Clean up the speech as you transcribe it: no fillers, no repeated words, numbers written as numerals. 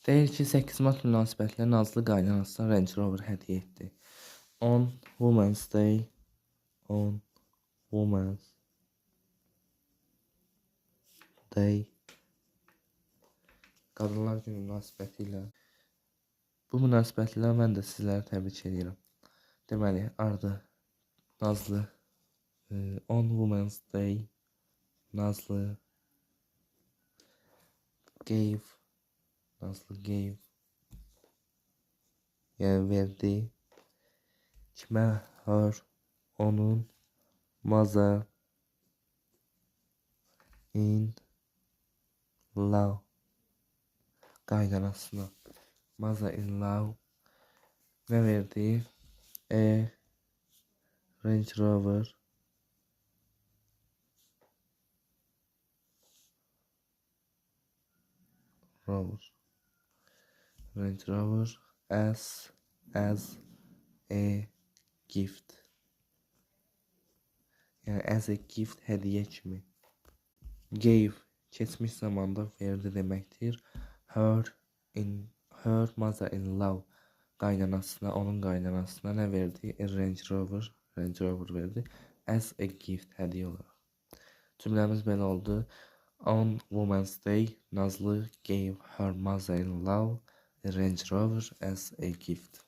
Deyir ki, 8 mart münasibətilə Nazlı qaynanasına Range Rover hədiyyə etdi. On Women's Day, on Women's Day, Qadınlar Günü münasibətilə. Bu münasibətlə mən də sizləri təbrik edirəm. Deməli, ardı Nazlı, on Women's Day, Nazlı gave, yəni verdi. Kimə? Her, onun, mother in law, qaynanasına. Mother in law nə verdi? Range Rover Range Rover as a gift. Yəni as a gift hədiyyə kimi. Gave keçmiş zamanda verdi deməkdir. Her mother in law qaynanasına, onun qaynanasına nə verdi? Range Rover verdi. As a gift hədiyyə olaraq. Cümləmiz belə oldu. On Women's Day, Nazlı gave her mother in law a Range Rover as a gift.